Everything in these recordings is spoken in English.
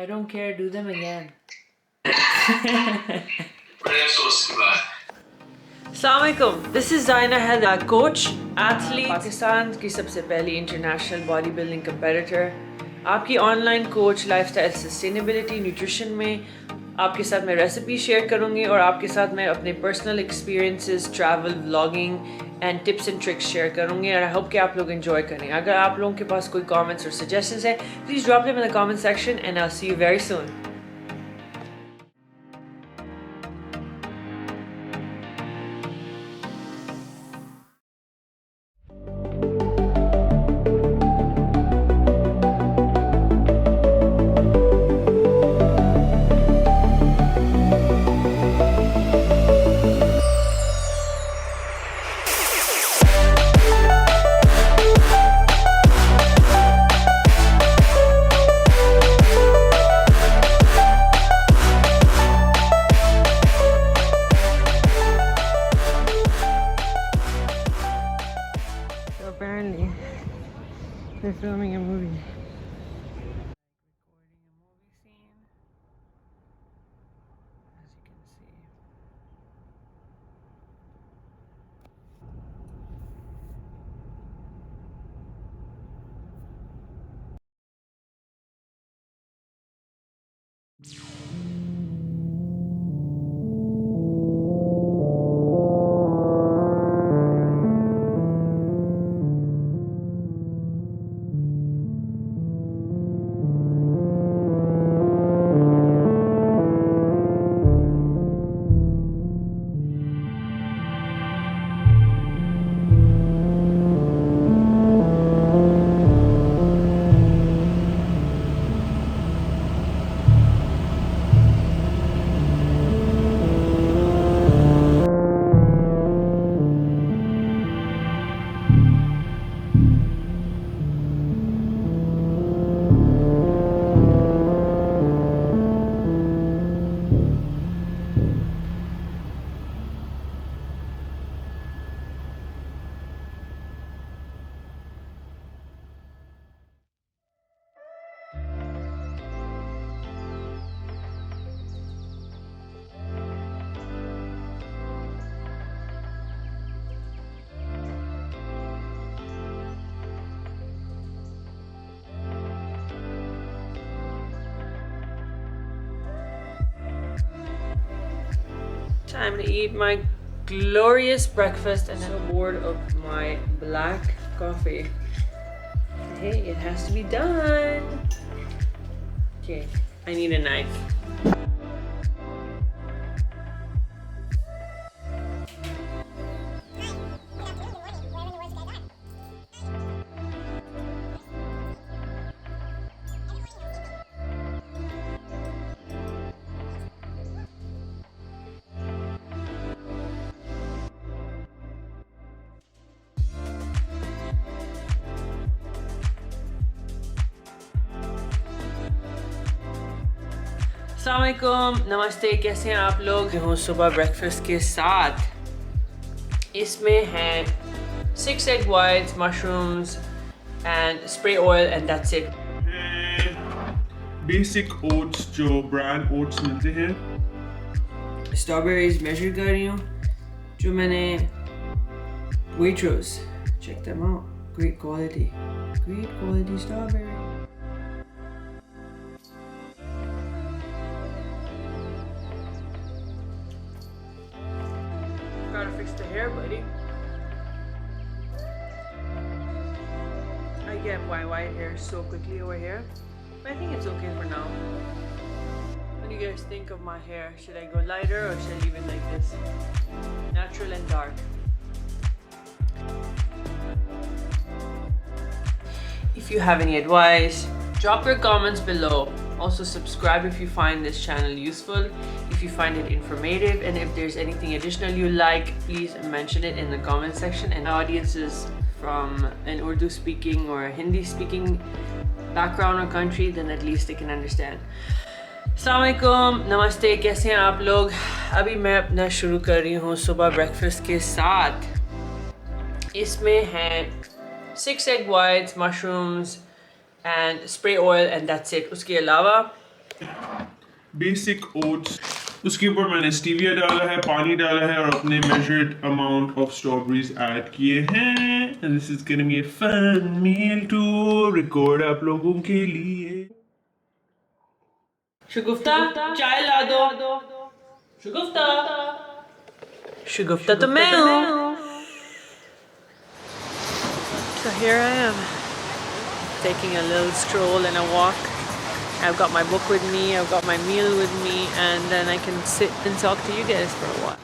I don't care, do them again. Assalamualaikum. This is Zaina Head, coach, athlete, Pakistan की सबसे पहली international body building competitor, आपकी online coach lifestyle sustainability nutrition में आपके साथ मैं रेसिपी शेयर करूंगी और आपके साथ मैं अपने personal experiences travel vlogging and tips and tricks share करूंगी और आई होप कि आप लोग एंजॉय करें. अगर आप लोगों के पास कोई कमेंट्स और सजेशंस है please drop them in the comment section and I will see you very soon. Apparently, they're filming a movie. Recording a movie scene, as you can see. Time to eat my glorious breakfast and I'm bored of my black coffee. Hey, it has to be done. Okay, I need a knife. अस्सलामुअलैकुम, नमस्ते, कैसे हैं आप लोग? हूँ सुबह breakfast के साथ. इसमें हैं 6 egg whites, mushrooms and spray oil and that's it. Basic oats जो ब्रांड ओट्स मिलते हैं. स्ट्रॉबेरीज मेजर कर रही हूँ जो मैंने Waitrose. Check them out. Great quality strawberry. Gotta fix the hair, buddy. I get my white hair so quickly over here, but I think it's okay for now. What do you guys think of my hair? Should I go lighter or should I leave it like this? Natural and dark. If you have any advice, drop your comments below. Also subscribe if you find this channel useful, if you find it informative, and if there's anything additional you like, please mention it in the comment section. And our audience is from an Urdu speaking or Hindi speaking background or country, then at least they can understand. अस्सलामुअलैकुम, नमस्ते, कैसे हैं आप लोग? अभी मैं अपना शुरू कर रही हूँ सुबह ब्रेकफास्ट के साथ. इसमें हैं 6 egg whites, mushrooms and spray oil and that's it. उसके अलावा बेसिक ओट्स, उसके ऊपर मैंने स्टीविया डाला है, पानी डाला है और अपने measured amount of strawberries add किए हैं। And this is gonna be a fun meal to record आप लोगों के लिए। शगुफ्ता, चाय ला दो। शगुफ्ता, शगुफ्ता तो मैं हूँ। So here I am, taking a little stroll and a walk. I've got my book with me, I've got my meal with me, and then I can sit and talk to you guys for a while.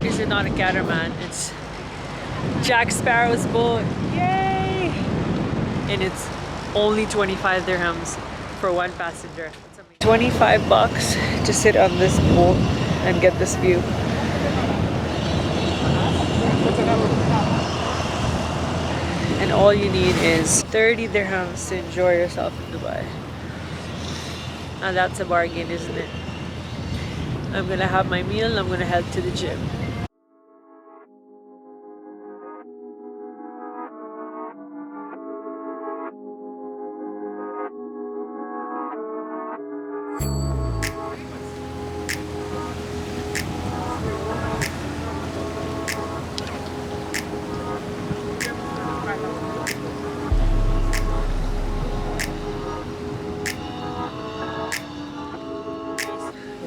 Is it not a catamaran? It's Jack Sparrow's boat. Yay! And it's only 25 dirhams for one passenger. 25 bucks to sit on this boat and get this view. And all you need is 30 dirhams to enjoy yourself in Dubai. And that's a bargain, isn't it? I'm gonna have my meal and I'm gonna head to the gym.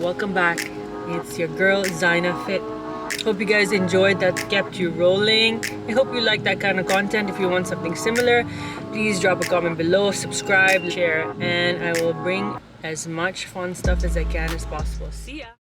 Welcome back. It's your girl Zaina Fit. Hope you guys enjoyed, that kept you rolling. I hope you like that kind of content. If you want something similar, please drop a comment below, subscribe, share, and I will bring as much fun stuff as I can as possible. See ya!